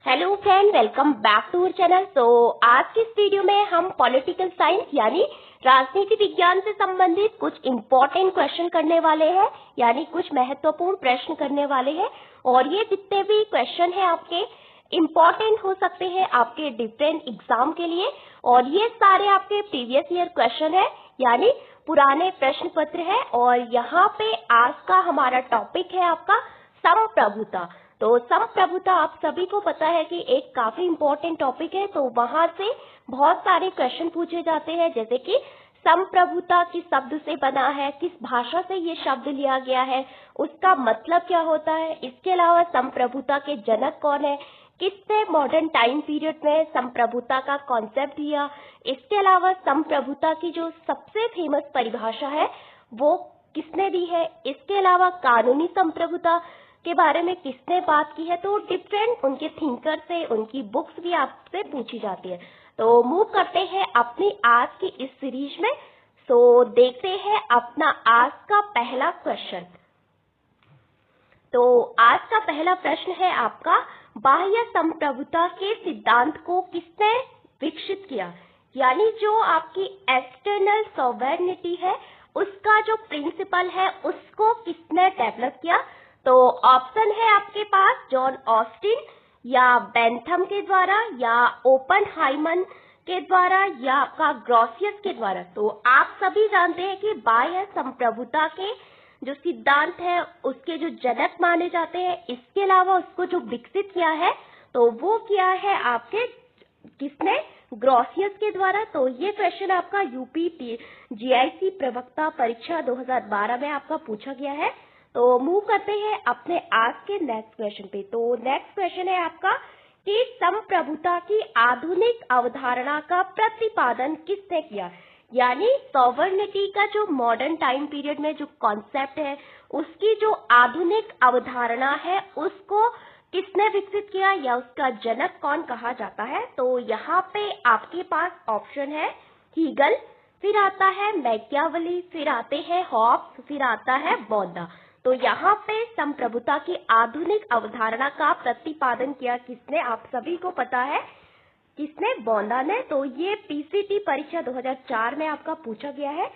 Hello friend, welcome back to our channel. आज की इस वीडियो में हम पॉलिटिकल साइंस यानी राजनीति विज्ञान से संबंधित कुछ इम्पोर्टेंट क्वेश्चन करने वाले हैं, यानी कुछ महत्वपूर्ण प्रश्न करने वाले हैं। और ये जितने भी क्वेश्चन हैं आपके इम्पोर्टेंट हो सकते हैं आपके डिफरेंट एग्जाम के लिए। और ये सारे आपके प्रीवियस ईयर क्वेश्चन है, यानी पुराने प्रश्न पत्र है। और यहाँ पे आज का हमारा टॉपिक है आपका संप्रभुता। तो संप्रभुता आप सभी को पता है कि एक काफी इम्पोर्टेंट टॉपिक है। तो वहां से बहुत सारे क्वेश्चन पूछे जाते हैं, जैसे कि संप्रभुता किस शब्द से बना है, किस भाषा से ये शब्द लिया गया है, उसका मतलब क्या होता है। इसके अलावा संप्रभुता के जनक कौन है, किसने मॉडर्न टाइम पीरियड में संप्रभुता का कॉन्सेप्ट दिया। इसके अलावा संप्रभुता की जो सबसे फेमस परिभाषा है वो किसने दी है। इसके अलावा कानूनी संप्रभुता के बारे में किसने बात की है। तो डिफरेंट उनके थिंकर से उनकी बुक्स भी आपसे पूछी जाती है। तो मूव करते हैं अपनी आज की इस सीरीज में। देखते हैं अपना आज का पहला क्वेश्चन। तो आज का पहला प्रश्न है आपका, बाह्य संप्रभुता के सिद्धांत को किसने विकसित किया, यानी जो आपकी एक्सटर्नल सॉवरेनिटी है उसका जो प्रिंसिपल है उसको किसने डेवलप किया। तो ऑप्शन है आपके पास जॉन ऑस्टिन या बेंथम के द्वारा या ओपनहाइमर के द्वारा या आपका ग्रॉसियस के द्वारा। तो आप सभी जानते हैं कि बाह्य संप्रभुता के जो सिद्धांत है उसके जो जनक माने जाते हैं, इसके अलावा उसको जो विकसित किया है तो वो किया है आपके किसने, ग्रॉसियस के द्वारा। तो ये क्वेश्चन आपका यूपी जीआईसी प्रवक्ता परीक्षा 2012 में आपका पूछा गया है। तो मूव करते हैं अपने आज के नेक्स्ट क्वेश्चन पे। तो नेक्स्ट क्वेश्चन है आपका कि संप्रभुता की आधुनिक अवधारणा का प्रतिपादन किसने किया, यानी सॉवरेनिटी का जो मॉडर्न टाइम पीरियड में जो कॉन्सेप्ट है उसकी जो आधुनिक अवधारणा है उसको किसने विकसित किया या उसका जनक कौन कहा जाता है। तो यहाँ पे आपके पास ऑप्शन है हीगल, फिर आता है मैकियावेली, फिर आते हैं हॉब्स, फिर आता है बौद्धा। तो यहाँ पे संप्रभुता की आधुनिक अवधारणा का प्रतिपादन किया किसने, आप सभी को पता है किसने, बौद्धा ने। तो ये पीसीटी परीक्षा 2004 में आपका पूछा गया है।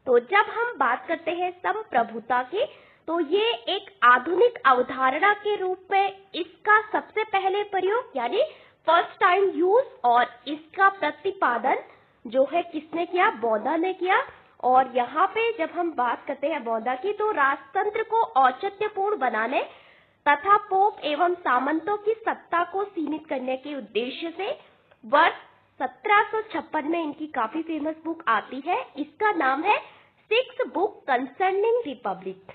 तो जब हम बात करते हैं संप्रभुता की, तो ये एक आधुनिक अवधारणा के रूप में इसका सबसे पहले प्रयोग यानी फर्स्ट टाइम यूज और इसका प्रतिपादन जो है किसने किया, बौद्धा ने किया। और यहाँ पे जब हम बात करते हैं बौद्धा की, तो राजतंत्र को औचित्यपूर्ण बनाने तथा पोप एवं सामंतों की सत्ता को सीमित करने के उद्देश्य से वर्ष 1756 में इनकी काफी फेमस बुक आती है। इसका नाम है सिक्स बुक कंसर्निंग रिपब्लिक।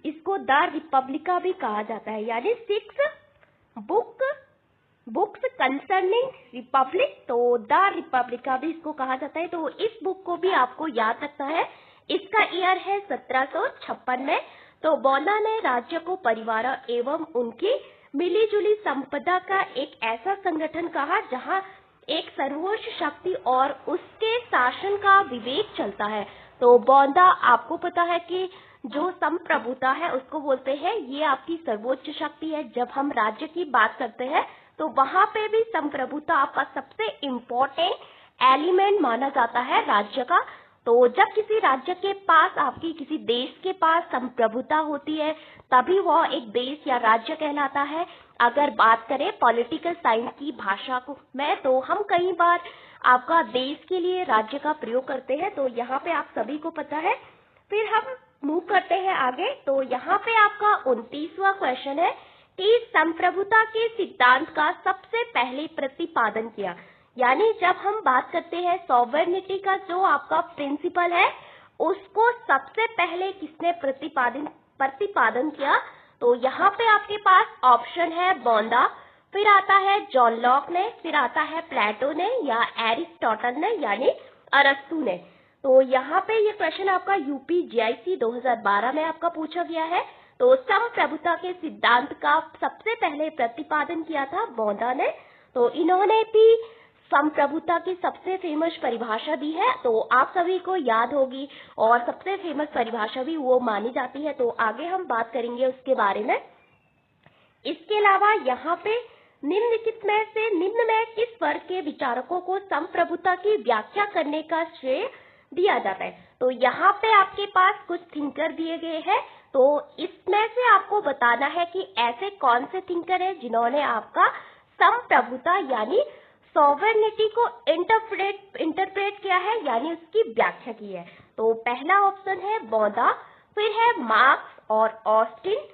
इसको द रिपब्लिका भी कहा जाता है, यानी सिक्स बुक्स कंसर्निंग रिपब्लिक। तो द रिपब्लिका भी इसको कहा जाता है। तो इस बुक को भी आपको याद रखना है। इसका ईयर है 1756 में। तो बौद्धा ने राज्य को परिवार एवं उनकी मिलीजुली संपदा का एक ऐसा संगठन कहा जहां एक सर्वोच्च शक्ति और उसके शासन का विवेक चलता है। तो बौद्धा, आपको पता है कि जो संप्रभुता है उसको बोलते हैं ये आपकी सर्वोच्च शक्ति है। जब हम राज्य की बात करते हैं तो वहां पे भी संप्रभुता आपका सबसे इम्पोर्टेंट एलिमेंट माना जाता है राज्य का। तो जब किसी राज्य के पास, आपकी किसी देश के पास संप्रभुता होती है तभी वह एक देश या राज्य कहलाता है। अगर बात करें पॉलिटिकल साइंस की भाषा को में, तो हम कई बार आपका देश के लिए राज्य का प्रयोग करते हैं। तो यहाँ पे आप सभी को पता है। फिर हम मूव करते हैं आगे। तो यहाँ पे आपका 29वां क्वेश्चन है कि संप्रभुता के सिद्धांत का सबसे पहले प्रतिपादन किया, यानी जब हम बात करते हैं सॉवरेनिटी का जो आपका प्रिंसिपल है उसको सबसे पहले किसने प्रतिपादन किया। तो यहाँ पे आपके पास ऑप्शन है बौद्धा, फिर आता है जॉन लॉक ने, फिर आता है प्लेटो ने या एरिस्टोटल ने यानी अरस्तु ने। तो यहाँ पे ये क्वेश्चन आपका यूपी जीआईसी 2012 में आपका पूछा गया है। तो संप्रभुता के सिद्धांत का सबसे पहले प्रतिपादन किया था बौद्धा ने। तो इन्होंने भी संप्रभुता की सबसे फेमस परिभाषा दी है, तो आप सभी को याद होगी और सबसे फेमस परिभाषा भी वो मानी जाती है। तो आगे हम बात करेंगे उसके बारे में। इसके अलावा यहाँ पे निम्नलिखित में से निम्न में किस वर्ग के विचारकों को संप्रभुता की व्याख्या करने का श्रेय दिया जाता है? तो यहाँ पे आपके पास कुछ थिंकर दिए गए हैं, तो इसमें से आपको बताना है कि ऐसे कौन से थिंकर हैं जिन्होंने आपका संप्रभुता यानी सॉवरेनिटी को इंटरप्रेट किया है, यानी उसकी व्याख्या की है। तो पहला ऑप्शन है बौदा, फिर है मार्क्स और ऑस्टिन,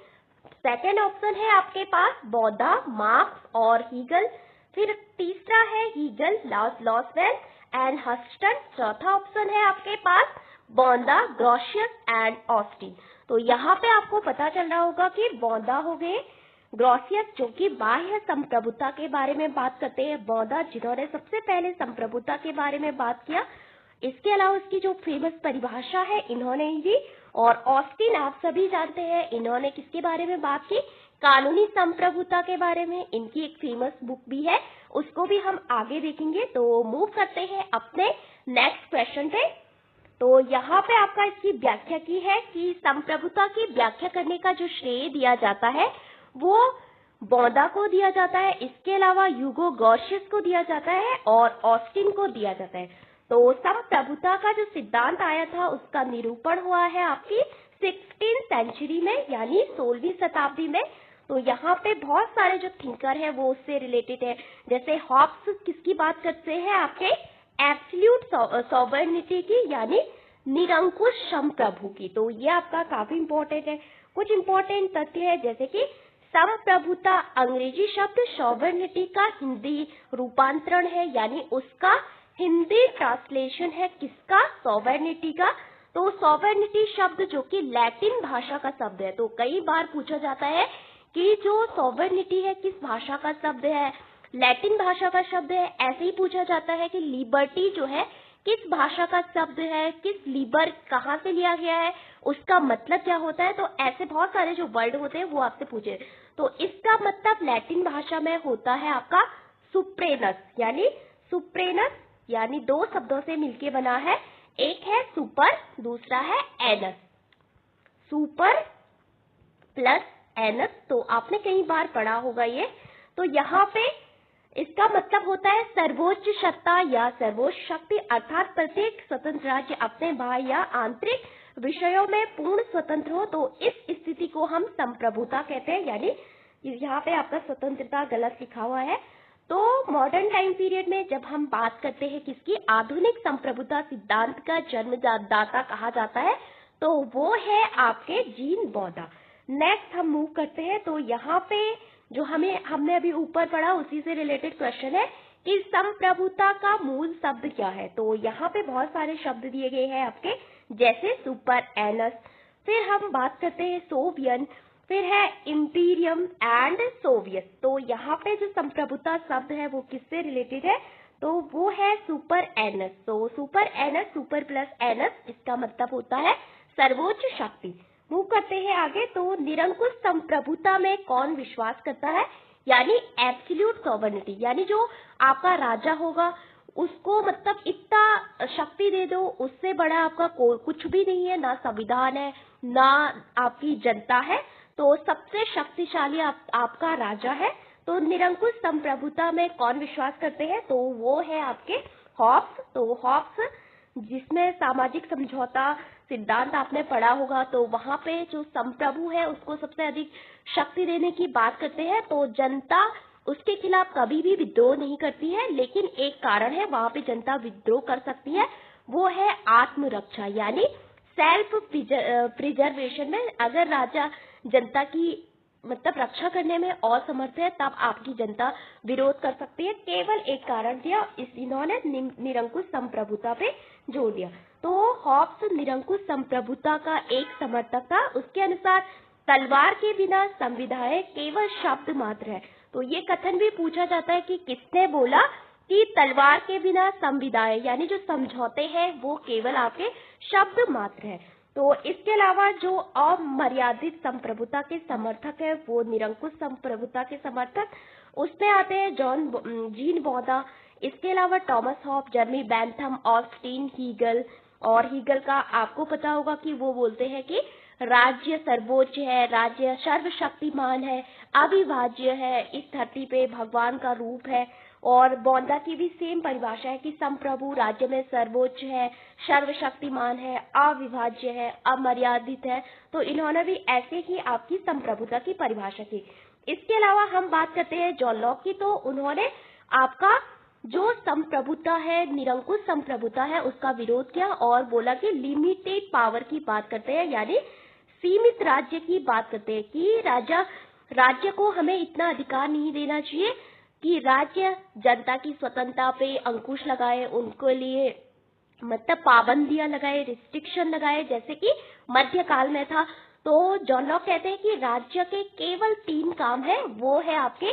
सेकेंड ऑप्शन है आपके पास बौदा, मार्क्स और हीगल, फिर तीसरा है हीगल, लॉसवेल एंड हस्टन, चौथा ऑप्शन है आपके पास बौदा, ग्रोशियस एंड ऑस्टिन। तो यहाँ पे आपको पता चल रहा होगा कि बौदा हो गए, ग्रोशियस जो कि बाह्य संप्रभुता के बारे में बात करते हैं, बौदा जिन्होंने सबसे पहले संप्रभुता के बारे में बात किया, इसके अलावा इसकी जो फेमस परिभाषा है इन्होंने ही, और ऑस्टिन आप सभी जानते हैं इन्होंने किसके बारे में बात की, कानूनी संप्रभुता के बारे में। इनकी एक फेमस बुक भी है, उसको भी हम आगे देखेंगे। तो मूव करते हैं अपने नेक्स्ट क्वेश्चन पे। तो यहाँ पे आपका इसकी व्याख्या की है कि संप्रभुता की व्याख्या करने का जो श्रेय दिया जाता है वो बौदा को दिया जाता है, इसके अलावा ह्यूगो ग्रोशियस को दिया जाता है और ऑस्टिन को दिया जाता है। तो संप्रभुता का जो सिद्धांत आया था उसका निरूपण हुआ है आपकी 16वीं सेंचुरी में, यानी 16वीं शताब्दी में। तो यहाँ पे बहुत सारे जो थिंकर है वो उससे रिलेटेड है, जैसे हॉब्स किसकी बात करते हैं आपके एब्सोल्यूट सॉवरेनिटी की, यानी निरंकुश संप्रभु की। तो ये आपका काफी इंपॉर्टेंट है। कुछ इंपॉर्टेंट तथ्य है जैसे कि संप्रभुता अंग्रेजी शब्द सॉवरेनिटी का हिंदी रूपांतरण है, यानी उसका हिंदी ट्रांसलेशन है किसका, सॉवरेनिटी का। तो सॉवरेनिटी शब्द जो कि लैटिन भाषा का शब्द है, तो कई बार पूछा जाता है कि जो सॉवरेनिटी है किस भाषा का शब्द है, लैटिन भाषा का शब्द है। ऐसे ही पूछा जाता है कि लिबर्टी जो है किस भाषा का शब्द है, किस लिबर कहाँ से लिया गया है, उसका मतलब क्या होता है। तो ऐसे बहुत सारे जो वर्ड होते हैं वो आपसे पूछे, तो इसका मतलब लैटिन भाषा में होता है आपका सुप्रेनस, यानी दो शब्दों से मिलके बना है, एक है सुपर, दूसरा है एनस, सुपर प्लस एनस। तो आपने कई बार पढ़ा होगा ये। तो यहाँ पे इसका मतलब होता है सर्वोच्च सत्ता या सर्वोच्च शक्ति, अर्थात प्रत्येक स्वतंत्र राज्य अपने बाह्य या आंतरिक विषयों में पूर्ण स्वतंत्र हो। तो इस स्थिति को हम संप्रभुता कहते हैं, यानी यहाँ पे आपका स्वतंत्रता गलत लिखा हुआ है। तो मॉडर्न टाइम पीरियड में जब हम बात करते हैं किसकी, आधुनिक संप्रभुता सिद्धांत का जन्मदाता कहा जाता है, तो वो है आपके जीन बौदा। नेक्स्ट हम मूव करते हैं। तो यहाँ पे जो हमने अभी ऊपर पढ़ा उसी से रिलेटेड क्वेश्चन है कि संप्रभुता का मूल शब्द क्या है। तो यहाँ पे बहुत सारे शब्द दिए गए हैं आपके, जैसे सुपर एनस, फिर हम बात करते हैं सोवियन, फिर है इंपीरियम एंड सोवियत। तो यहाँ पे जो संप्रभुता शब्द है वो किससे रिलेटेड है, तो वो है सुपर एनस। तो super anus, super plus anus, इसका मतलब होता है सर्वोच्च शक्ति। मूव करते हैं आगे। तो निरंकुश संप्रभुता में कौन विश्वास करता है, यानी एब्सोल्यूट सॉवरेनिटी, यानी जो आपका राजा होगा उसको मतलब इतना शक्ति दे दो, उससे बड़ा आपका कुछ भी नहीं है, ना संविधान है ना आपकी जनता है, तो सबसे शक्तिशाली आपका राजा है। तो निरंकुश संप्रभुता में कौन विश्वास करते हैं, तो वो है आपके हॉब्स। तो हॉब्स जिसमें सामाजिक समझौता सिद्धांत आपने पढ़ा होगा, तो वहां पे जो संप्रभु है उसको सबसे अधिक शक्ति देने की बात करते हैं। तो जनता उसके खिलाफ कभी भी विद्रोह नहीं करती है, लेकिन एक कारण है वहां पे जनता विद्रोह कर सकती है, वो है आत्मरक्षा, यानी सेल्फ प्रिजर्वेशन में अगर राजा जनता की मतलब रक्षा करने में असमर्थ है तब आपकी जनता विरोध कर सकती है। केवल एक कारण दिया इन्होंने निरंकुश संप्रभुता पे जोर दिया। तो हॉब्स निरंकुश संप्रभुता का एक समर्थक था। उसके अनुसार तलवार के बिना संविधान केवल शब्द मात्र है। तो ये कथन भी पूछा जाता है कि किसने बोला कि तलवार के बिना संविधान यानी जो समझौते हैं वो केवल आपके शब्द मात्र है। तो इसके अलावा जो अमर्यादित संप्रभुता के समर्थक है वो निरंकुश संप्रभुता के समर्थक, उसमें आते हैं जीन बौदा, इसके अलावा Thomas Hobbes, जर्मी Bentham, Austin, Hegel. और हीगल का आपको पता होगा कि वो बोलते हैं कि राज्य सर्वोच्च है, राज्य सर्वशक्तिमान है, अविभाज्य है, इस धरती पे भगवान का रूप है। और बोंदा की भी सेम परिभाषा है कि संप्रभु राज्य में सर्वोच्च है, सर्वशक्तिमान है, अविभाज्य है, अमर्यादित है। तो इन्होंने भी ऐसे ही आपकी संप्रभुता की परिभाषा की। इसके अलावा हम बात करते हैं जॉन लॉक की, तो उन्होंने आपका जो संप्रभुता है, निरंकुश संप्रभुता है, उसका विरोध किया और बोला कि लिमिटेड पावर की बात करते हैं, यानी सीमित राज्य की बात करते हैं कि राज्य को हमें इतना अधिकार नहीं देना चाहिए कि राज्य जनता की स्वतंत्रता पे अंकुश लगाए, उनके लिए मतलब पाबंदियां लगाए, रिस्ट्रिक्शन लगाए, जैसे कि मध्यकाल में था। तो जॉन लॉक कहते हैं कि राज्य के केवल 3 काम है, वो है आपके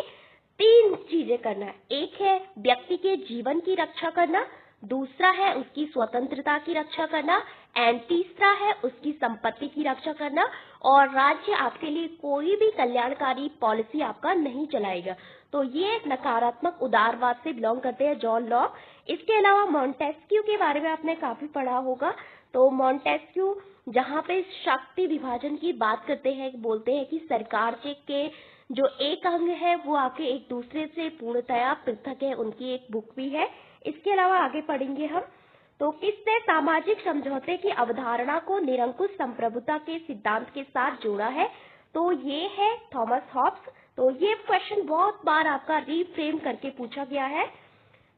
3 चीजें करना। एक है व्यक्ति के जीवन की रक्षा करना, दूसरा है उसकी स्वतंत्रता की रक्षा करना, एंड तीसरा है उसकी संपत्ति की रक्षा करना। और राज्य आपके लिए कोई भी कल्याणकारी पॉलिसी आपका नहीं चलाएगा। तो ये नकारात्मक उदारवाद से बिलोंग करते हैं जॉन लॉक। इसके अलावा मॉन्टेस्क्यू के बारे में आपने काफी पढ़ा होगा। तो मॉन्टेस्क्यू जहाँ पे शक्ति विभाजन की बात करते हैं, बोलते हैं कि सरकार के जो एक अंग है वो आपके एक दूसरे से पूर्णतया पृथक है, उनकी एक बुक भी है। इसके अलावा आगे पढ़ेंगे हम। तो किसने सामाजिक समझौते की अवधारणा को निरंकुश संप्रभुता के सिद्धांत के साथ जोड़ा है? तो ये है थॉमस हॉब्स। तो ये क्वेश्चन बहुत बार आपका रीफ्रेम करके पूछा गया है।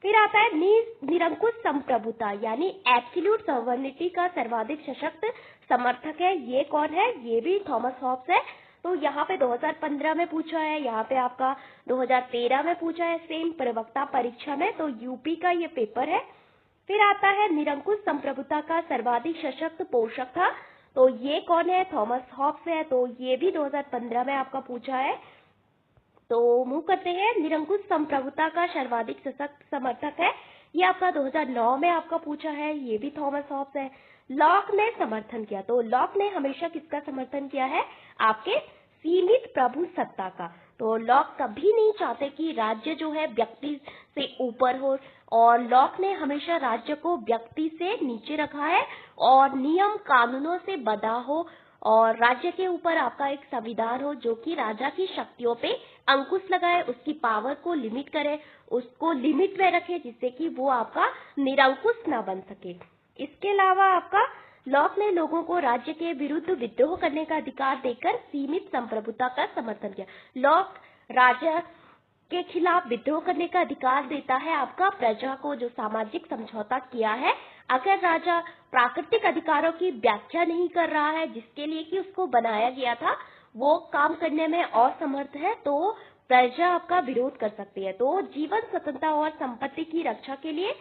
फिर आता है निरंकुश संप्रभुता यानी एब्सोल्यूट सॉवरेनिटी का सर्वाधिक सशक्त समर्थक है, ये कौन है? ये भी थॉमस हॉब्स है। तो यहाँ पे 2015 में पूछा है, यहाँ पे आपका 2013 में पूछा है सेम प्रवक्ता परीक्षा में। तो यूपी का ये पेपर है। फिर आता है निरंकुश संप्रभुता का सर्वाधिक सशक्त पोषक था। तो ये कौन है? थॉमस हॉब्स है। तो ये भी 2015 में आपका पूछा है। तो मूव करते हैं, निरंकुश संप्रभुता का सर्वाधिक सशक्त समर्थक है, ये आपका 2009 में आपका पूछा है, ये भी थॉमस हॉब्स है। लॉक ने समर्थन किया। तो लॉक ने हमेशा किसका समर्थन किया है? आपके सीमित प्रभु सत्ता का। तो लॉक कभी नहीं चाहते कि राज्य जो है व्यक्ति से ऊपर हो, और लॉक ने हमेशा राज्य को व्यक्ति से नीचे रखा है और नियम कानूनों से बंधा हो, और राज्य के ऊपर आपका एक संविधान हो जो कि राजा की शक्तियों पे अंकुश लगाए, उसकी पावर को लिमिट करे, उसको लिमिट में रखे, जिससे कि वो आपका निरंकुश ना बन सके। इसके अलावा आपका लॉक ने लोगों को राज्य के विरुद्ध विद्रोह करने का अधिकार देकर सीमित संप्रभुता का समर्थन किया। लॉक राजा के खिलाफ विद्रोह करने का अधिकार देता है आपका प्रजा को, जो सामाजिक समझौता किया है। अगर राजा प्राकृतिक अधिकारों की व्याख्या नहीं कर रहा है, जिसके लिए कि उसको बनाया गया था, वो काम करने में असमर्थ है, तो प्रजा आपका विरोध कर सकती है। तो जीवन स्वतंत्रता और संपत्ति की रक्षा के लिए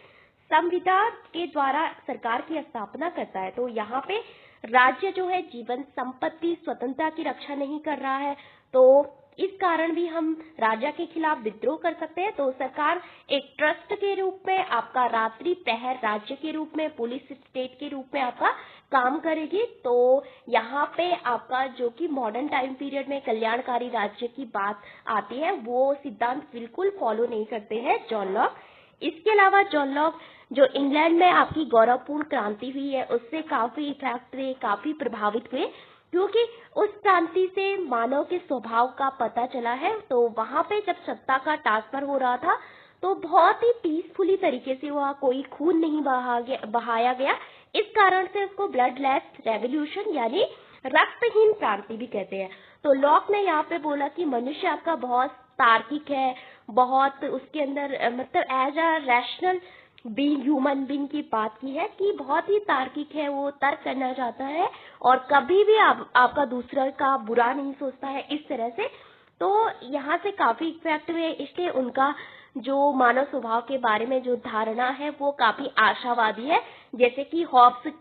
संविधान के द्वारा सरकार की स्थापना करता है। तो यहाँ पे राज्य जो है जीवन संपत्ति स्वतंत्रता की रक्षा नहीं कर रहा है, तो इस कारण भी हम राजा के खिलाफ विद्रोह कर सकते हैं। तो सरकार एक ट्रस्ट के रूप में, आपका रात्रि प्रहर राज्य के रूप में, पुलिस स्टेट के रूप में आपका काम करेगी। तो यहाँ पे आपका जो कि मॉडर्न टाइम पीरियड में कल्याणकारी राज्य की बात आती है, वो सिद्धांत बिल्कुल फॉलो नहीं करते हैं जॉन लॉक। इसके अलावा जॉन लॉक जो इंग्लैंड में आपकी गौरवपूर्ण क्रांति हुई है, उससे काफी इफेक्ट हुए, काफी प्रभावित हुए, क्योंकि उस क्रांति से मानव के स्वभाव का पता चला है। तो वहां पे जब सत्ता का ट्रांसफर हो रहा था, तो बहुत ही पीसफुली तरीके से हुआ, कोई खून नहीं बहाया गया। इस कारण से उसको ब्लडलेस रेवोल्यूशन यानी रक्तहीन क्रांति भी कहते हैं। तो लॉक ने यहाँ पे बोला कि मनुष्य आपका बहुत तार्किक है, बहुत उसके अंदर मतलब as a rational being, human being की बात की है कि बहुत ही तार्किक है, वो तर्क करना चाहता है और कभी भी आपका दूसरा का बुरा नहीं सोचता है, इस तरह से। तो यहाँ से काफी इफेक्ट हुए, इसलिए उनका जो मानव स्वभाव के बारे में जो धारणा है वो काफी आशावादी है, जैसे कि हॉब्स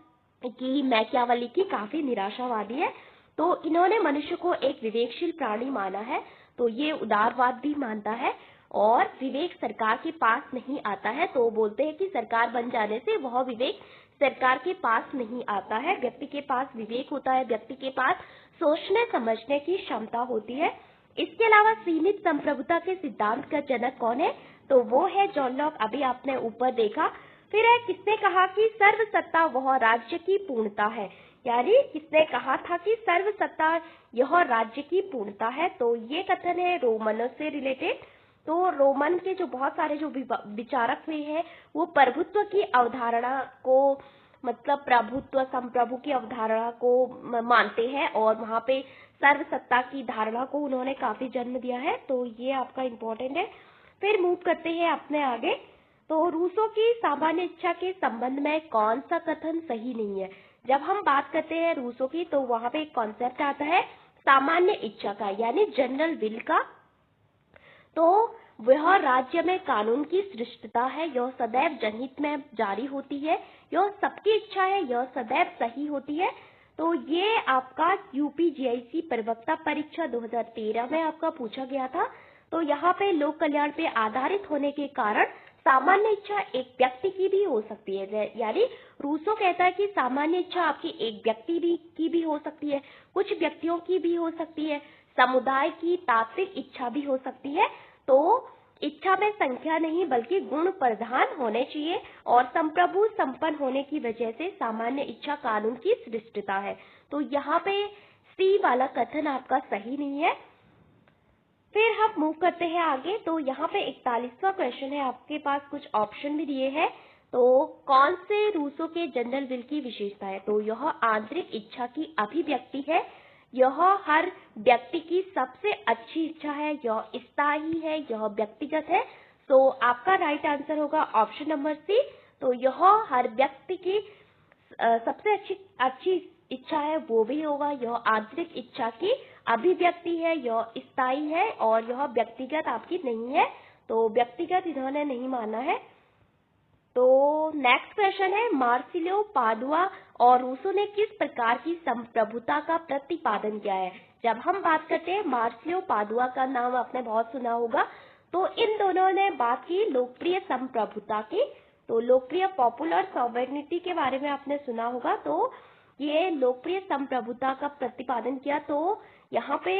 की मैकियावेली की काफी निराशावादी है। तो इन्होंने मनुष्य को एक विवेकशील प्राणी माना है, तो ये उदारवाद भी मानता है। और विवेक सरकार के पास नहीं आता है, तो बोलते हैं कि सरकार बन जाने से वह विवेक सरकार के पास नहीं आता है, व्यक्ति के पास विवेक होता है, व्यक्ति के पास सोचने समझने की क्षमता होती है। इसके अलावा सीमित संप्रभुता के सिद्धांत का जनक कौन है? तो वो है जॉन लॉक, अभी आपने ऊपर देखा। फिर है किसने कहा कि सर्वसत्ता वह राज्य की पूर्णता है, यानी किसने कहा था कि सर्वसत्ता यह राज्य की पूर्णता है। तो ये कथन है रोमनों से रिलेटेड। तो रोमन के जो बहुत सारे जो विचारक हुए हैं वो प्रभुत्व की अवधारणा को, मतलब प्रभुत्व संप्रभु की अवधारणा को मानते हैं और वहां पे सर्वसत्ता की धारणा को उन्होंने काफी जन्म दिया है। तो ये आपका इम्पोर्टेंट है। फिर मूव करते हैं अपने आगे। तो रूसों की सामान्य इच्छा के संबंध में कौन सा कथन सही नहीं है। जब हम बात करते हैं रूसों की तो वहां पे एक कॉन्सेप्ट आता है सामान्य इच्छा का, यानी जनरल विल का। तो वह राज्य में कानून की श्रेष्ठता है, यह सदैव जनहित में जारी होती है, यह सबकी इच्छा है, यह सदैव सही होती है। तो ये आपका यूपीजीआईसी प्रवक्ता परीक्षा 2013 में आपका पूछा गया था। तो यहाँ पे लोक कल्याण पे आधारित होने के कारण सामान्य इच्छा एक व्यक्ति की भी हो सकती है। यानी रूसो कहता है कि सामान्य इच्छा आपकी एक व्यक्ति की भी हो सकती है, कुछ व्यक्तियों की भी हो सकती है, समुदाय की तात्विक इच्छा भी हो सकती है। तो इच्छा में संख्या नहीं बल्कि गुण प्रधान होने चाहिए और संप्रभु संपन्न होने की वजह से सामान्य इच्छा कानून की श्रेष्ठता है। तो यहाँ पे सी वाला कथन आपका सही नहीं है। फिर हम मूव करते हैं आगे। तो यहाँ पे 41वां क्वेश्चन है, आपके पास कुछ ऑप्शन भी दिए हैं। तो कौन से रूसों के जनरल विल की विशेषता है। तो यह आंतरिक इच्छा की अभिव्यक्ति है, यह हर व्यक्ति की सबसे अच्छी इच्छा है, यह स्थायी है, यह व्यक्तिगत है। तो आपका राइट आंसर होगा ऑप्शन नंबर सी। तो यह हर व्यक्ति की सबसे अच्छी इच्छा है, वो भी होगा, यह आंतरिक इच्छा की अभिव्यक्ति है, यह स्थायी है और यह व्यक्तिगत आपकी नहीं है। तो व्यक्तिगत इन्होंने नहीं माना है। तो नेक्स्ट क्वेश्चन है, मार्सिलियो पादुआ और रूसो ने किस प्रकार की संप्रभुता का प्रतिपादन किया है। जब हम बात करते हैं मार्सिलियो पादुआ का नाम आपने बहुत सुना होगा। तो इन दोनों ने बात की लोकप्रिय संप्रभुता की। तो लोकप्रिय पॉपुलर सॉवरेनिटी के बारे में आपने सुना होगा। तो ये लोकप्रिय संप्रभुता का प्रतिपादन किया। तो यहाँ पे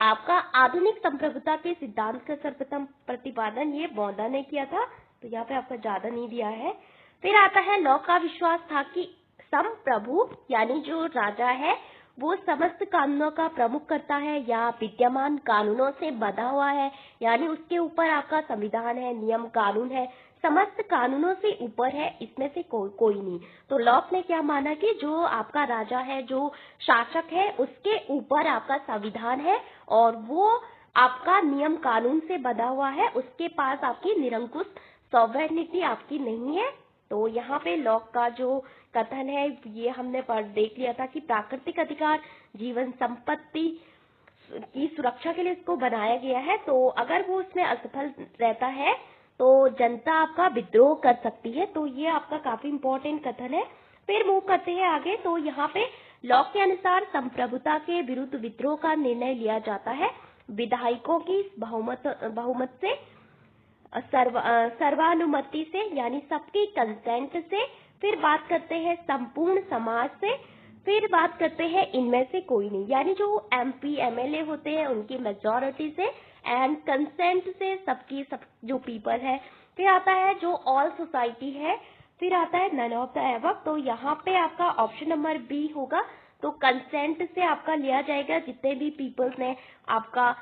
आपका आधुनिक संप्रभुता के सिद्धांत का सर्वप्रथम प्रतिपादन ये बौद्धा ने किया था। तो यहाँ पे आपका ज्यादा नहीं दिया है। फिर आता है लॉक का विश्वास था कि संप्रभु यानी जो राजा है वो समस्त कानूनों का प्रमुख करता है या विद्यमान कानूनों से बंधा हुआ है, यानी उसके ऊपर आपका संविधान है, नियम कानून है, समस्त कानूनों से ऊपर है, इसमें से कोई नहीं। तो लॉक ने क्या माना कि जो आपका राजा है, जो शासक है, उसके ऊपर आपका संविधान है और वो आपका नियम कानून से बंधा हुआ है, उसके पास आपकी निरंकुश सॉवरेनिटी आपकी नहीं है। तो यहाँ पे लॉक का जो कथन है ये हमने देख लिया था कि प्राकृतिक अधिकार जीवन संपत्ति की सुरक्षा के लिए इसको बनाया गया है। तो अगर वो उसमें असफल रहता है तो जनता आपका विद्रोह कर सकती है। तो ये आपका काफी इम्पोर्टेंट कथन है। फिर मूव करते हैं आगे। तो यहाँ पे लॉक के अनुसार संप्रभुता के विरुद्ध विद्रोह का निर्णय लिया जाता है विधायकों की बहुमत से, सर्वानुमति से, यानी सबकी कंसेंट से। फिर बात करते हैं संपूर्ण समाज से। फिर बात करते हैं इनमें से कोई नहीं, यानी जो एमपी एमएलए होते हैं उनकी मेजॉरिटी से एंड कंसेंट से, सब जो पीपल है। फिर आता है जो ऑल सोसाइटी है। फिर आता है नन ऑफ द एबव। तो यहाँ पे आपका ऑप्शन नंबर बी होगा। तो कंसेंट से आपका लिया जाएगा जितने भी पीपल्स ने आपका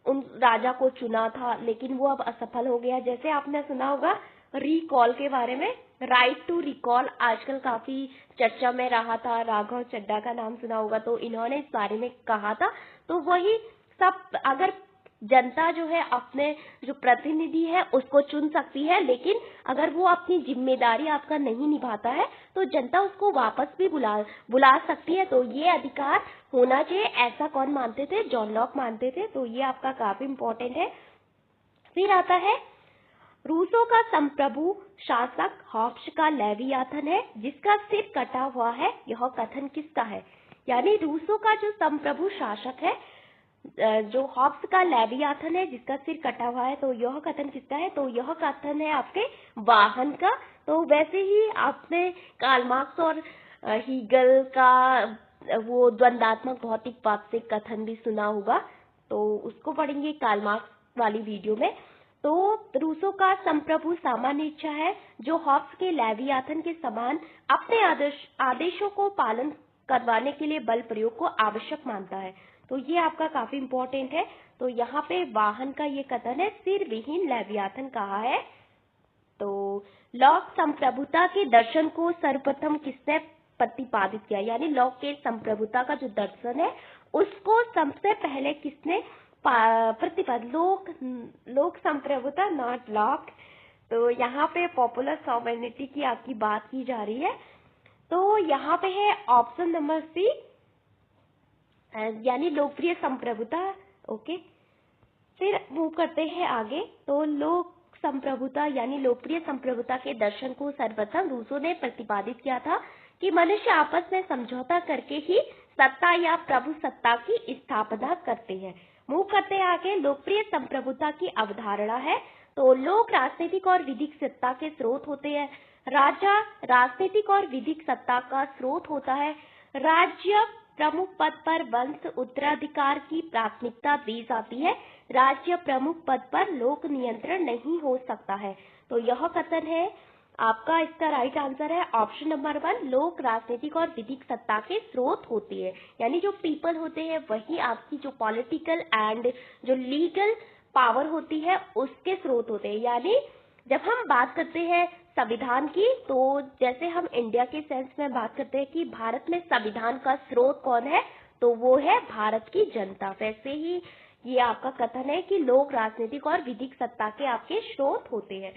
उन राजा को चुना था लेकिन वो अब असफल हो गया। जैसे आपने सुना होगा रिकॉल के बारे में, राइट टू रिकॉल आजकल काफी चर्चा में रहा था, राघव चड्ढा का नाम सुना होगा। तो इन्होंने इस बारे में कहा था। तो वही सब, अगर जनता जो है अपने जो प्रतिनिधि है उसको चुन सकती है, लेकिन अगर वो अपनी जिम्मेदारी आपका नहीं निभाता है तो जनता उसको वापस भी बुला सकती है। तो ये अधिकार होना चाहिए, ऐसा कौन मानते थे, जॉन लॉक मानते थे। तो ये आपका काफी इम्पोर्टेंट है। फिर आता है रूसों का संप्रभु शासक हॉब्स का लेवियाथन है जिसका सिर कटा हुआ है, यह कथन किसका है। यानी रूसों का जो संप्रभु शासक है, जो हॉब्स का लेवियाथन है जिसका सिर कटा हुआ है, तो यह कथन किसका है। तो यह कथन है आपके वाहन का। तो वैसे ही आपने कार्ल मार्क्स और हीगल का वो द्वंदात्मक भौतिकवाद से कथन भी सुना होगा। तो उसको पढ़ेंगे कार्ल मार्क्स वाली वीडियो में। तो रूसों का संप्रभु सामान्य इच्छा है जो हॉब्स के लेवियाथन के समान अपने आदेशों को पालन करवाने के लिए बल प्रयोग को आवश्यक मानता है। तो ये आपका काफी इंपॉर्टेंट है। तो यहाँ पे वाहन का ये कथन है, सिर विहीन लेवियाथन कहा है। तो लॉक संप्रभुता के दर्शन को सर्वप्रथम किसने प्रतिपादित किया, यानी लॉक के संप्रभुता का जो दर्शन है उसको सबसे पहले किसने प्रतिपादित, लोक संप्रभुता, नॉट लॉक। तो यहाँ पे पॉपुलर सॉवरेनिटी की आपकी बात की जा रही है। तो यहाँ पे है ऑप्शन नंबर सी, यानी लोकप्रिय संप्रभुता। ओके, फिर मूव करते हैं आगे। तो लोक संप्रभुता यानी लोकप्रिय संप्रभुता के दर्शन को सर्वप्रथम रूसो ने प्रतिपादित किया था कि मनुष्य आपस में समझौता करके ही सत्ता या प्रभु सत्ता की स्थापना करते हैं। मूव करते हैं आगे। लोकप्रिय संप्रभुता की अवधारणा है, तो लोग राजनीतिक और विधिक सत्ता के स्रोत होते हैं। राजा राजनीतिक और विधिक सत्ता का स्रोत होता है। राज्य प्रमुख पद पर वंश उत्तराधिकार की प्राथमिकता दी जाती है। राज्य प्रमुख पद पर लोक नियंत्रण नहीं हो सकता है। तो यह कथन है आपका, इसका राइट आंसर है ऑप्शन नंबर 1, लोक राजनीतिक और विधिक सत्ता के स्रोत होते हैं, यानी जो पीपल होते हैं वही आपकी जो पॉलिटिकल एंड जो लीगल पावर होती है उसके स्रोत होते हैं। यानी जब हम बात करते हैं संविधान की, तो जैसे हम इंडिया के सेंस में बात करते हैं कि भारत में संविधान का स्रोत कौन है, तो वो है भारत की जनता। वैसे ही ये आपका कथन है कि लोग राजनीतिक और विधिक सत्ता के आपके स्रोत होते हैं।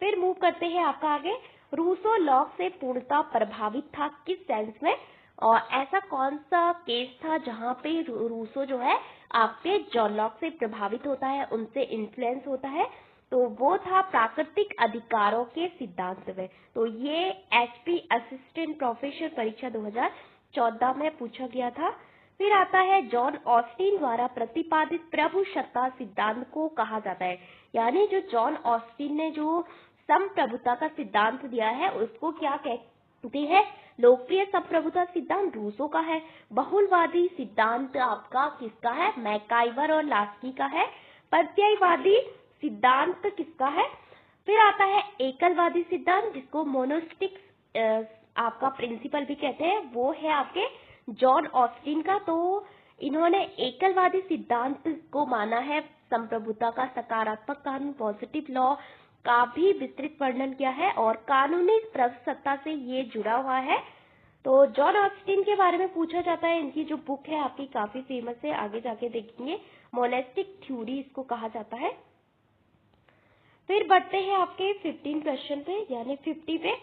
फिर मूव करते हैं आपका आगे। रूसो लॉक से पूर्णतः प्रभावित था किस सेंस में, और ऐसा कौन सा केस था जहां पे रूसो जो है आपके जॉन लॉक से प्रभावित होता है, उनसे इन्फ्लुएंस होता है, तो वो था प्राकृतिक अधिकारों के सिद्धांत में। तो ये एचपी असिस्टेंट प्रोफेसर परीक्षा 2014 में पूछा गया था। फिर आता है जॉन ऑस्टिन द्वारा प्रतिपादित प्रभु सत्ता सिद्धांत को कहा जाता है, यानी जो जॉन ऑस्टिन ने जो संप्रभुता का सिद्धांत दिया है उसको क्या कहते हैं, लोकप्रिय संप्रभुता सिद्धांत रूसो का है। बहुलवादी सिद्धांत आपका किसका है, मैकाइवर और लास्की का है। प्रत्ययवादी सिद्धांत किसका है। फिर आता है एकलवादी सिद्धांत, जिसको मोनोस्टिक आपका प्रिंसिपल भी कहते हैं, वो है आपके जॉन ऑस्टिन का। तो इन्होंने एकलवादी सिद्धांत को माना है संप्रभुता का सकारात्मक कानून, पॉजिटिव लॉ का भी विस्तृत वर्णन किया है, और कानूनी प्रभुसत्ता से ये जुड़ा हुआ है। तो जॉन ऑस्टिन के बारे में पूछा जाता है, इनकी जो बुक है आपकी काफी फेमस है, आगे जाके देखेंगे, मोनेस्टिक थ्योरी इसको कहा जाता है। फिर बढ़ते हैं आपके 15 क्वेश्चन पे, यानी 50 पे।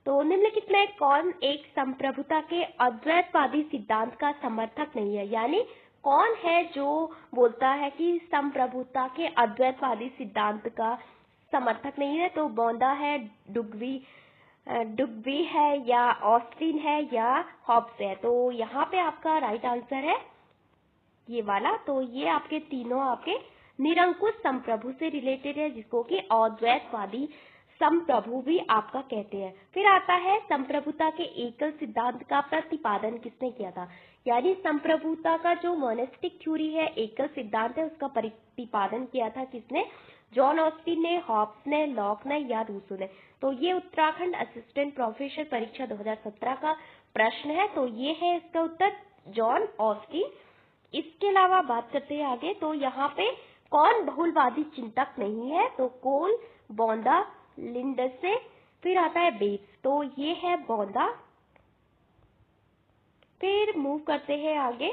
तो निम्नलिखित में कौन एक संप्रभुता के अद्वैतवादी सिद्धांत का समर्थक नहीं है, यानी कौन है जो बोलता है कि संप्रभुता के अद्वैतवादी सिद्धांत का समर्थक नहीं है। तो बॉन्दा है, डुग्बी है, या ऑस्टिन है, या हॉब्स है। तो यहाँ पे आपका राइट आंसर है ये वाला। तो ये आपके तीनों आपके निरंकुश संप्रभु से रिलेटेड है, जिसको कि अद्वैतवादी संप्रभु भी आपका कहते हैं। फिर आता है संप्रभुता के एकल सिद्धांत का प्रतिपादन किसने किया था, यानी संप्रभुता का जो मोनेस्टिक थ्योरी है, एकल सिद्धांत है, उसका प्रतिपादन किया था किसने, जॉन ऑस्टिन ने, हॉब्स ने, लॉक ने, या रूसो ने। तो ये उत्तराखंड असिस्टेंट प्रोफेसर परीक्षा 2017 का प्रश्न है। तो ये है इसका उत्तर, जॉन ऑस्टिन। इसके अलावा बात करते हैं आगे। तो यहाँ पे कौन बहुलवादी चिंतक नहीं है, तो कोल, बॉन्दा, लिंडसे। फिर आता है बेट्स, तो ये है बॉन्दा। फिर मूव करते हैं आगे।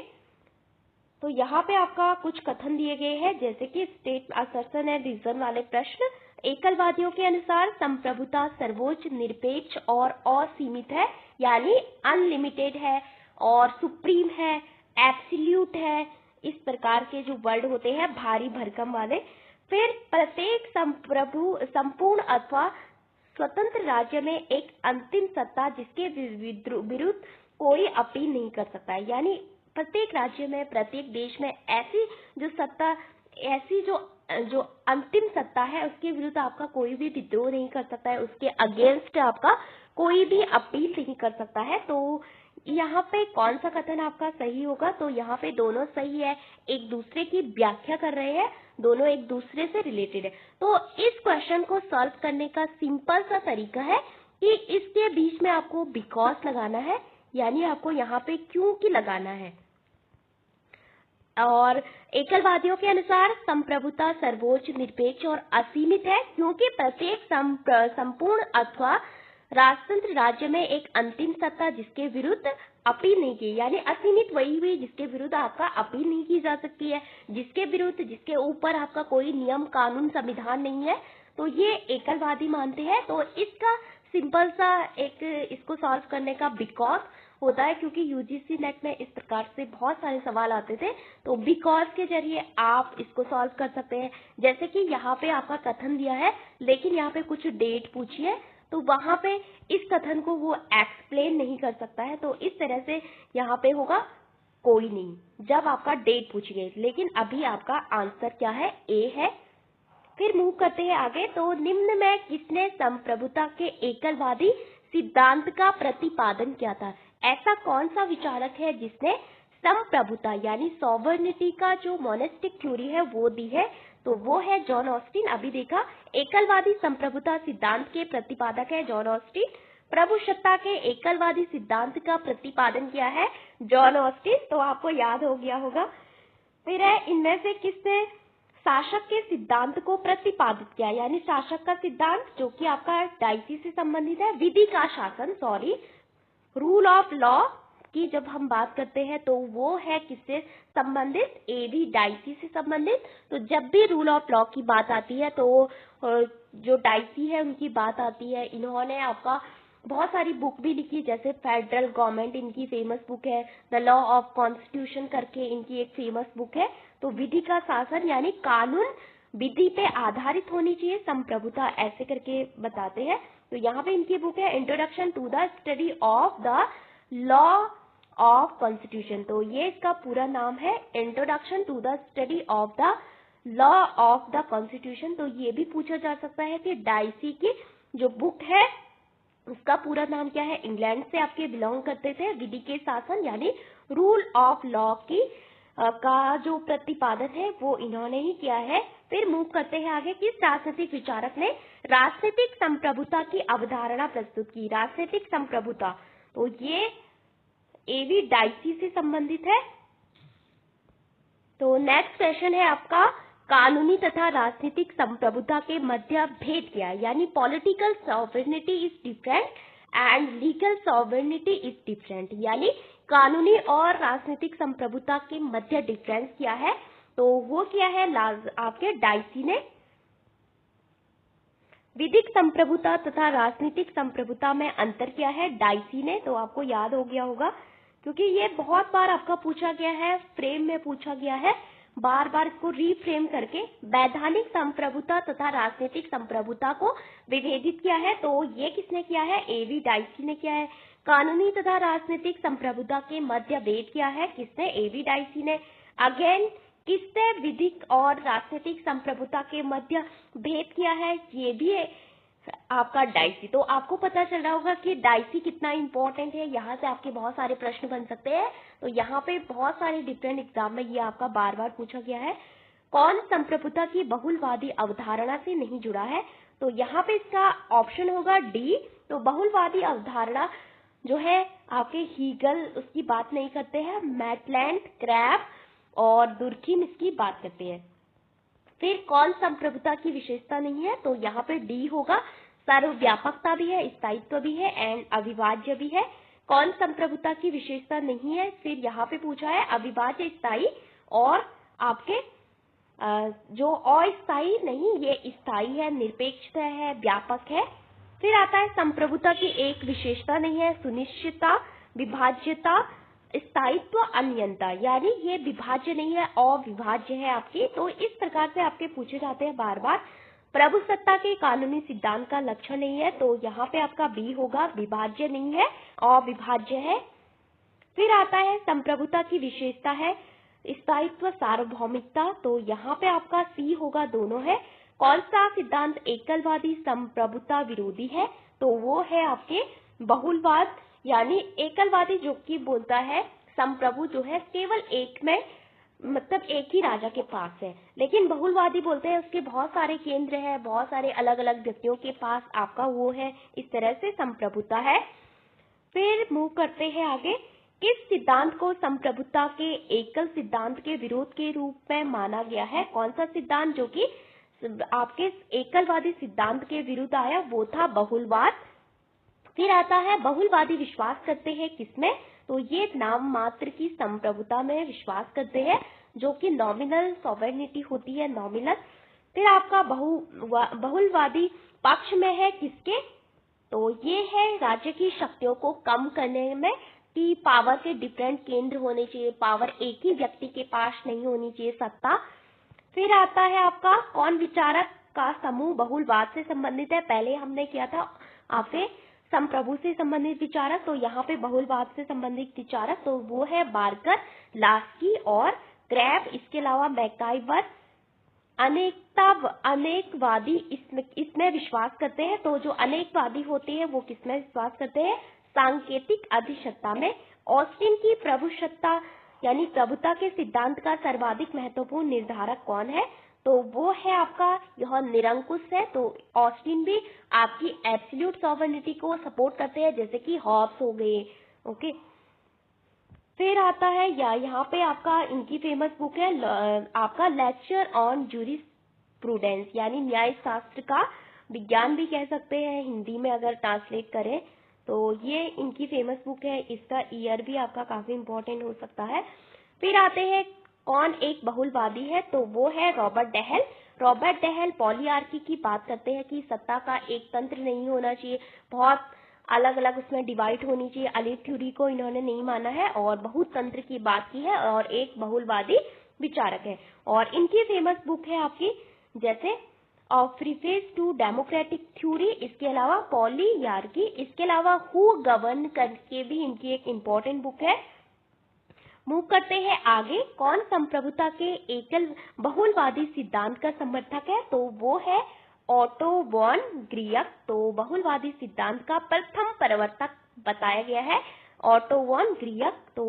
तो यहाँ पे आपका कुछ कथन दिए गए हैं, जैसे कि स्टेट असर्शन एंड रीजन वाले प्रश्न। एकलवादियों के अनुसार संप्रभुता सर्वोच्च, निरपेक्ष और असीमित है, यानी अनलिमिटेड है और सुप्रीम है, एब्सोल्यूट है, इस प्रकार के जो वर्ड होते हैं भारी भरकम वाले। फिर प्रत्येक संप्रभु संपूर्ण अथवा स्वतंत्र राज्य में एक अंतिम सत्ता जिसके विरुद्ध कोई अपील नहीं कर सकता है, यानी प्रत्येक राज्य में, प्रत्येक देश में ऐसी जो सत्ता, ऐसी जो अंतिम सत्ता है उसके विरुद्ध आपका कोई भी विद्रोह नहीं कर सकता है, उसके अगेंस्ट आपका कोई भी अपील नहीं कर सकता है। तो यहाँ पे कौन सा कथन आपका सही होगा, तो यहाँ पे दोनों सही है, एक दूसरे की व्याख्या कर रहे हैं, दोनों एक दूसरे से रिलेटेड है। तो इस क्वेश्चन को सॉल्व करने का सिंपल सा तरीका है कि इसके बीच में आपको बिकॉज लगाना है, यानी आपको यहाँ पे क्योंकि लगाना है। और एकलवादियों के अनुसार संप्रभुता सर्वोच्च, निरपेक्ष और असीमित है, क्योंकि प्रत्येक संपूर्ण अथवा राजतंत्र राज्य में एक अंतिम सत्ता जिसके विरुद्ध अपील नहीं की, यानी असीमित वही हुई जिसके विरुद्ध आपका अपील नहीं की जा सकती है, जिसके विरुद्ध, जिसके ऊपर आपका कोई नियम, कानून, संविधान नहीं है, तो ये एकलवादी मानते हैं। तो इसका सिंपल सा एक इसको सॉल्व करने का बिकॉज होता है, क्योंकि यूजीसी नेट में इस प्रकार से बहुत सारे सवाल आते थे, तो बिकॉज के जरिए आप इसको सॉल्व कर सकते हैं। जैसे कि यहाँ पे आपका कथन दिया है, लेकिन यहाँ पे कुछ डेट पूछी है, तो वहां पे इस कथन को वो एक्सप्लेन नहीं कर सकता है, तो इस तरह से यहाँ पे होगा कोई नहीं, जब आपका डेट पूछी गई। लेकिन अभी आपका आंसर क्या है, ए है। फिर मूव करते हैं आगे। तो निम्न में किसने संप्रभुता के एकलवादी सिद्धांत का प्रतिपादन किया था? ऐसा कौन सा विचारक है जिसने संप्रभुता यानी सॉवर्निटी का जो मोनेस्टिक थ्योरी है वो दी है? तो वो है जॉन ऑस्टिन। अभी देखा, एकलवादी संप्रभुता सिद्धांत के प्रतिपादक है जॉन ऑस्टिन। प्रभुसत्ता के एकलवादी सिद्धांत का प्रतिपादन किया है जॉन ऑस्टिन, तो आपको याद हो गया होगा। फिर है, इनमें से किसने शासक के सिद्धांत को प्रतिपादित किया? यानी शासक का सिद्धांत जो कि आपका डाइसी से संबंधित है, विधि का शासन, सॉरी, रूल ऑफ लॉ की जब हम बात करते हैं तो वो है किससे संबंधित? एवी डाइसी से संबंधित। तो जब भी रूल ऑफ लॉ की बात आती है तो जो डाइसी है उनकी बात आती है। इन्होंने आपका बहुत सारी बुक भी लिखी, जैसे फेडरल गवर्नमेंट इनकी फेमस बुक है, द लॉ ऑफ कॉन्स्टिट्यूशन करके इनकी एक फेमस बुक है। तो विधि का शासन यानी कानून विधि पे आधारित होनी चाहिए, संप्रभुता ऐसे करके बताते हैं। तो यहाँ पे इनकी बुक है introduction to the study of the law of constitution. तो ये इसका पूरा नाम है, introduction to the study of the law of the constitution. तो ये भी पूछा जा सकता है कि डाइसी की जो बुक है उसका पूरा नाम क्या है? इंग्लैंड से आपके बिलोंग करते थे। विधि के शासन यानी रूल ऑफ लॉ की का जो प्रतिपादन है वो इन्होंने ही किया है। फिर मूव करते हैं आगे। किस राजनीतिक विचारक ने राजनीतिक संप्रभुता की अवधारणा प्रस्तुत की? राजनीतिक संप्रभुता, तो ये एवी डाइसी से संबंधित है। तो नेक्स्ट क्वेश्चन है आपका, कानूनी तथा राजनीतिक संप्रभुता के मध्य भेद क्या है? यानी political sovereignty is different and legal sovereignty is different, यानी कानूनी और राजनीतिक संप्रभुता के मध्य डिफरेंस क्या है? तो वो क्या है आपके डाइसी ने। विधिक संप्रभुता तथा राजनीतिक संप्रभुता में अंतर क्या है? डाइसी ने। तो आपको याद हो गया होगा, क्योंकि ये बहुत बार आपका पूछा गया है, फ्रेम में पूछा गया है, बार बार इसको रीफ्रेम करके वैधानिक संप्रभुता तथा राजनीतिक संप्रभुता को विभेदित किया है। तो ये किसने किया है? एवी डाइसी ने किया है। कानूनी तथा राजनीतिक संप्रभुता के मध्य भेद किया है किसने? एवी डाइसी ने। अगेन किसने विधिक और राजनीतिक संप्रभुता के मध्य भेद किया है? ये भी है आपका डाइसी। तो आपको पता चल रहा होगा कि डाइसी कितना इंपॉर्टेंट है। यहाँ से आपके बहुत सारे प्रश्न बन सकते हैं। तो यहाँ पे बहुत सारे डिफरेंट एग्जाम में ये आपका बार बार पूछा गया है। कौन संप्रभुता की बहुलवादी अवधारणा से नहीं जुड़ा है? तो यहाँ पे इसका ऑप्शन होगा डी। तो बहुलवादी अवधारणा जो है आपके हीगल उसकी बात नहीं करते हैं, मैटलैंड, क्रैफ और दुर्खिम इसकी बात करते हैं। फिर कौन संप्रभुता की विशेषता नहीं है? तो यहाँ पे डी होगा, सर्वव्यापकता भी है, स्थायित्व भी है एंड अविभाज्य भी है। कौन संप्रभुता की विशेषता नहीं है? फिर यहाँ पे पूछा है अविभाज्य, स्थायी और आपके जो अस्थायी नहीं, ये स्थायी है, निरपेक्ष है, व्यापक है। फिर आता है संप्रभुता की एक विशेषता नहीं है, सुनिश्चितता, विभाज्यता, स्थायित्व, अनियंता, यानी ये विभाज्य नहीं है, अविभाज्य है आपकी। तो इस प्रकार से आपके पूछे जाते हैं बार बार। प्रभुसत्ता के कानूनी सिद्धांत का लक्षण नहीं है, तो यहाँ पे आपका बी होगा, विभाज्य नहीं है, अविभाज्य है। फिर आता है संप्रभुता की विशेषता है स्थायित्व, सार्वभौमिकता, तो यहाँ पे आपका सी होगा, दोनों है। कौन सा सिद्धांत एकलवादी संप्रभुता विरोधी है? तो वो है आपके बहुलवाद, यानी एकलवादी जो कि बोलता है संप्रभु जो है केवल एक में, मतलब एक ही राजा के पास है, लेकिन बहुलवादी बोलते हैं उसके बहुत सारे केंद्र है, बहुत सारे अलग अलग व्यक्तियों के पास आपका वो है, इस तरह से संप्रभुता है। फिर मूव करते हैं आगे। किस सिद्धांत को संप्रभुता के एकल सिद्धांत के विरोध के रूप में माना गया है? कौन सा सिद्धांत जो कि आपके एकलवादी सिद्धांत के विरुद्ध आया, वो था बहुलवाद। फिर आता है बहुलवादी विश्वास करते हैं किसमें? तो ये नाम मात्र की संप्रभुता में विश्वास करते हैं, जो कि नॉमिनल सॉवरेनिटी होती है, नॉमिनल। फिर आपका बहुलवादी पक्ष में है किसके? तो ये है राज्य की शक्तियों को कम करने में, कि पावर के डिफरेंट केंद्र होने चाहिए, पावर एक ही व्यक्ति के पास नहीं होनी चाहिए सत्ता। फिर आता है आपका कौन विचारक का समूह बहुलवाद से संबंधित है? पहले हमने किया था आपसे संप्रभु से संबंधित विचारक, तो यहाँ पे बहुलवाद से संबंधित विचारक तो वो है बार्कर, लास्की और क्रैब। इसके अलावा मैकाइवर अनेकवादी इसमें विश्वास करते हैं। तो जो अनेकवादी होते हैं वो किसमें विश्वास करते हैं? सांकेतिक अधिसत्ता में। ऑस्टिन की प्रभुसत्ता यानी प्रभुता के सिद्धांत का सर्वाधिक महत्वपूर्ण निर्धारक कौन है? तो वो है आपका यह निरंकुश है। तो ऑस्टिन भी आपकी एब्सोल्यूट सॉवरेनिटी को सपोर्ट करते हैं, जैसे कि हॉब्स हो गए। ओके, फिर आता है यहाँ पे आपका इनकी फेमस बुक है आपका लेक्चर ऑन जूरिस्प्रूडेंस, यानी न्याय शास्त्र का विज्ञान भी कह सकते हैं हिंदी में अगर ट्रांसलेट करें। तो ये इनकी फेमस बुक है, इसका ईयर भी आपका काफी इम्पोर्टेंट हो सकता है। फिर आते हैं कौन एक बहुलवादी है? तो वो है रॉबर्ट डेहल। रॉबर्ट डेहल पॉलीआर्की की बात करते हैं कि सत्ता का एक तंत्र नहीं होना चाहिए, बहुत अलग अलग उसमें डिवाइड होनी चाहिए। अलीट थ्योरी को इन्होंने नहीं माना है और बहुत तंत्र की बात की है, और एक बहुलवादी विचारक है। और इनकी फेमस बुक है आपकी जैसे प्रीफेस टू डेमोक्रेटिक थ्योरी, इसके अलावा पॉलीआर्की, इसके अलावा हु गवर्न करके भी इनकी एक इम्पोर्टेंट बुक है। मूव करते हैं आगे। कौन संप्रभुता के एकल बहुलवादी सिद्धांत का समर्थक है? तो वो है ऑटो वॉन ग्रीयक। तो बहुलवादी सिद्धांत का प्रथम प्रवर्तक बताया गया है ऑटो वॉन ग्रीयक। तो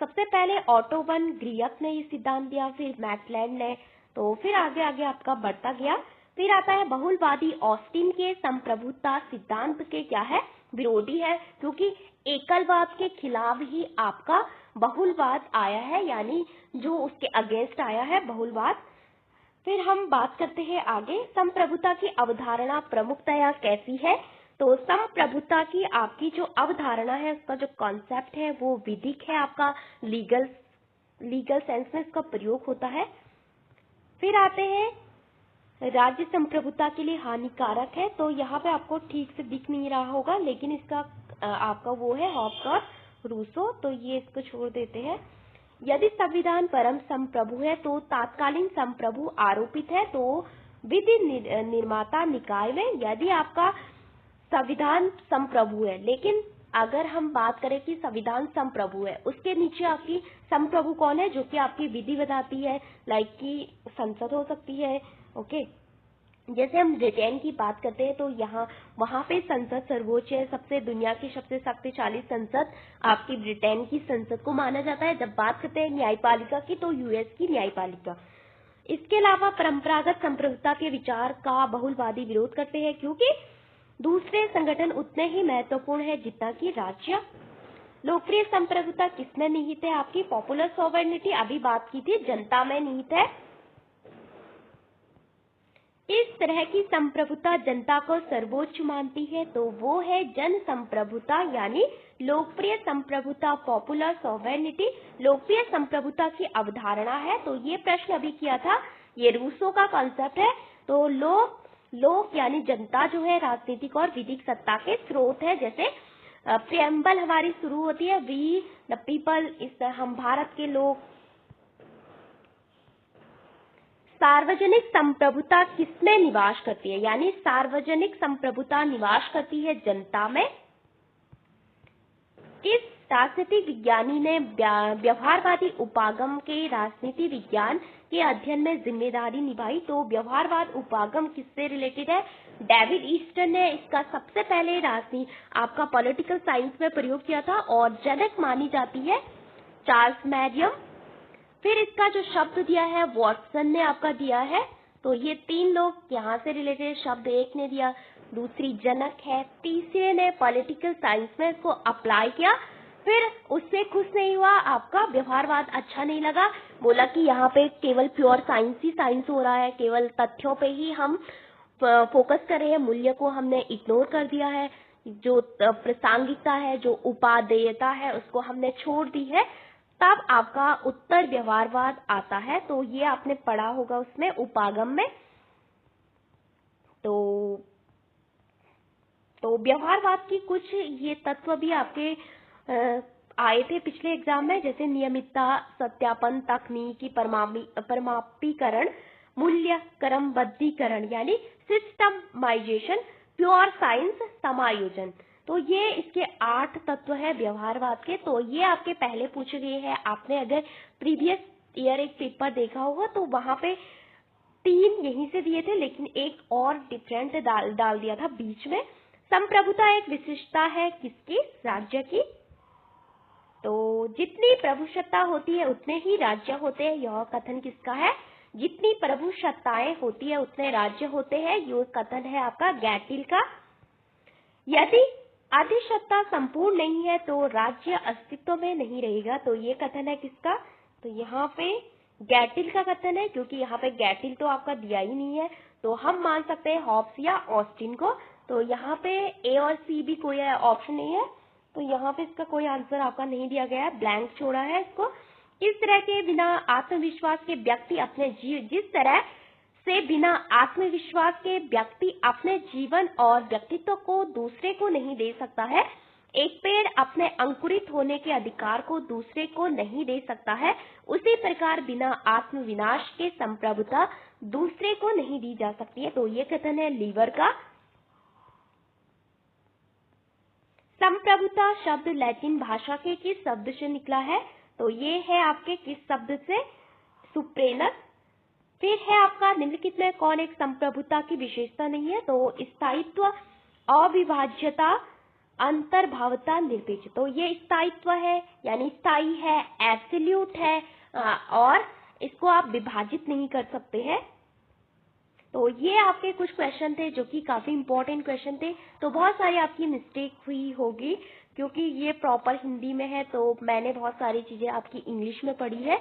सबसे पहले ऑटो वॉन ग्रीयक ने ये सिद्धांत दिया, फिर मैक्सलैंड ने, तो फिर आगे आगे आपका बढ़ता गया। फिर आता है बहुलवादी ऑस्टिन के संप्रभुता सिद्धांत के क्या है? विरोधी है, क्योंकि एकलवाद के खिलाफ ही आपका बहुलवाद आया है, यानी जो उसके अगेंस्ट आया है बहुलवाद। फिर हम बात करते हैं आगे संप्रभुता की अवधारणा प्रमुखतया कैसी है? तो संप्रभुता की आपकी जो अवधारणा है, उसका जो कॉन्सेप्ट है वो विधिक है, आपका लीगल सेंस में इसका प्रयोग होता है। फिर आते हैं राज्य संप्रभुता के लिए हानिकारक है। तो यहाँ पे आपको ठीक से दिख नहीं रहा होगा, लेकिन इसका आपका वो है हॉब्स और रूसो, तो ये इसको छोड़ देते हैं। यदि संविधान परम संप्रभु है तो तात्कालीन संप्रभु आरोपित है। तो विधि निर्माता निकाय में यदि आपका संविधान संप्रभु है, लेकिन अगर हम बात करें कि संविधान संप्रभु है, उसके नीचे आपकी संप्रभु कौन है? जो कि आपकी विधि बनाती है, लाइक कि संसद हो सकती है। ओके, जैसे हम ब्रिटेन की बात करते हैं तो वहां पे संसद सर्वोच्च है, सबसे दुनिया की सबसे शक्तिशाली संसद आपकी ब्रिटेन की संसद को माना जाता है। जब बात करते हैं न्यायपालिका की, तो यूएस की न्यायपालिका। इसके अलावा परंपरागत संप्रभुता के विचार का बहुलवादी विरोध करते हैं, क्योंकि दूसरे संगठन उतने ही महत्वपूर्ण है जितना कि राज्य। लोकप्रिय संप्रभुता किसमें निहित है? आपकी पॉपुलर सॉवरेनिटी, अभी बात की थी, जनता में निहित है। इस तरह की संप्रभुता जनता को सर्वोच्च मानती है, तो वो है जन संप्रभुता, यानी लोकप्रिय संप्रभुता, पॉपुलर सॉवरेनिटी। लोकप्रिय संप्रभुता की अवधारणा है, तो ये प्रश्न अभी किया था, ये रूसो का कॉन्सेप्ट है। तो लोक यानी जनता जो है राजनीतिक और विधिक सत्ता के स्रोत है। जैसे प्रियम्बल हमारी शुरू होती है, वी द पीपल, इस हम भारत के लोग। सार्वजनिक संप्रभुता किसमें निवास करती है? यानी सार्वजनिक संप्रभुता निवास करती है जनता में। किस राजनीति विज्ञानी ने व्यवहारवादी उपागम के राजनीति विज्ञान के अध्ययन में जिम्मेदारी निभाई? तो व्यवहारवाद उपागम किससे रिलेटेड है? डेविड ईस्टन ने इसका सबसे पहले आपका पॉलिटिकल साइंस में प्रयोग किया था, और जनक मानी जाती है चार्ल्स मैरियम। फिर इसका जो शब्द दिया है वॉटसन ने आपका दिया है। तो ये तीन लोग यहाँ से रिलेटेड शब्द एक ने दिया, दूसरी जनक है, तीसरे ने पॉलिटिकल साइंस में इसको अप्लाई किया, फिर उससे खुश नहीं हुआ, आपका व्यवहारवाद अच्छा नहीं लगा, बोला कि यहाँ पे केवल प्योर साइंस ही साइंस हो रहा है, केवल तथ्यों पे ही हम फोकस कर रहे हैं, मूल्य को हमने इग्नोर कर दिया है, जो प्रासंगिकता है, जो उपादेयता है, उसको हमने छोड़ दी है, तब आपका उत्तर व्यवहारवाद आता है। तो ये आपने पढ़ा होगा उसमें उपागम में। तो व्यवहारवाद की कुछ ये तत्व भी आपके आए थे पिछले एग्जाम में, जैसे नियमितता, सत्यापन, तकनीकी परमापीकरण, मूल्य क्रमबद्धीकरण यानी सिस्टमाइजेशन, प्योर साइंस, समायोजन। तो ये इसके 8 तत्व है व्यवहारवाद के। तो ये आपके पहले पूछे गए हैं। आपने अगर प्रीवियस ईयर एक पेपर देखा होगा तो वहां पे 3 यहीं से दिए थे, लेकिन एक और डिफरेंट डाल दिया था बीच में। संप्रभुता एक विशिष्टता है किसकी? राज्य की। तो जितनी प्रभुसत्ता होती है उतने ही राज्य होते हैं, यह कथन किसका है? जितनी प्रभुसत्ताएं होती है उतने राज्य होते हैं, यह कथन है आपका गैटिल का। यदि अधिसत्ता संपूर्ण नहीं है तो राज्य अस्तित्व में नहीं रहेगा, तो ये कथन है किसका? तो यहाँ पे गैटिल का कथन है, क्योंकि यहाँ पे गैटिल तो आपका दिया ही नहीं है, तो हम मान सकते हैं हॉब्स या ऑस्टिन को। तो यहाँ पे ए और सी भी कोई ऑप्शन नहीं है, तो यहाँ पे इसका कोई आंसर आपका नहीं दिया गया है, ब्लैंक छोड़ा है इसको। इस तरह के बिना आत्मविश्वास के व्यक्ति अपने जिस तरह से बिना आत्मविश्वास के व्यक्ति अपने जीवन और व्यक्तित्व को दूसरे को नहीं दे सकता है, एक पेड़ अपने अंकुरित होने के अधिकार को दूसरे को नहीं दे सकता है, उसी प्रकार बिना आत्मविनाश के संप्रभुता दूसरे को नहीं दी जा सकती है। तो ये कथन है लीवर का। संप्रभुता शब्द लैटिन भाषा के किस शब्द से निकला है? तो ये है आपके किस शब्द से? सुप्रेनस। फिर है आपका निम्नलिखित में कौन एक संप्रभुता की विशेषता नहीं है? तो स्थायित्व, अविभाज्यता, अंतर्भावता, निरपेक्ष। तो ये स्थायित्व है यानी स्थायी है, एब्सोल्यूट है, और इसको आप विभाजित नहीं कर सकते हैं। तो ये आपके कुछ क्वेश्चन थे जो कि काफी इंपॉर्टेंट क्वेश्चन थे। तो बहुत सारी आपकी मिस्टेक हुई होगी क्योंकि ये प्रॉपर हिंदी में है, तो मैंने बहुत सारी चीजें आपकी इंग्लिश में पढ़ी है।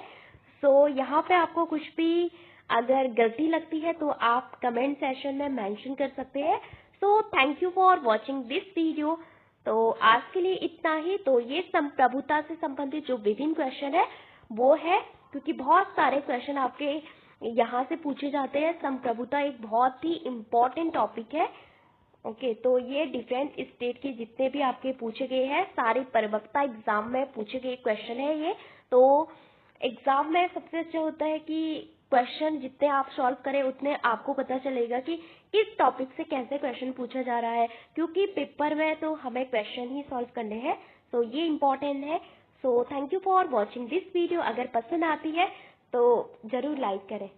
सो यहाँ पे आपको कुछ भी अगर गलती लगती है तो आप कमेंट सेशन में मेंशन कर सकते हैं। So thank you for watching this video. तो आज के लिए इतना ही। तो ये संप्रभुता से संबंधित जो विभिन्न क्वेश्चन है वो है, क्योंकि बहुत सारे क्वेश्चन आपके यहाँ से पूछे जाते हैं। संप्रभुता एक बहुत ही इम्पोर्टेंट टॉपिक है। ओके, तो ये डिफरेंट स्टेट के जितने भी आपके पूछे गए हैं, सारे प्रवक्ता एग्जाम में पूछे गए क्वेश्चन है ये। तो एग्जाम में सबसे अच्छा होता है कि क्वेश्चन जितने आप सॉल्व करें उतने आपको पता चलेगा कि किस टॉपिक से कैसे क्वेश्चन पूछा जा रहा है, क्योंकि पेपर में तो हमें क्वेश्चन ही सॉल्व करने हैं। तो ये इम्पोर्टेंट है। So thank you for watching this video. अगर पसंद आती है तो जरूर लाइक करें।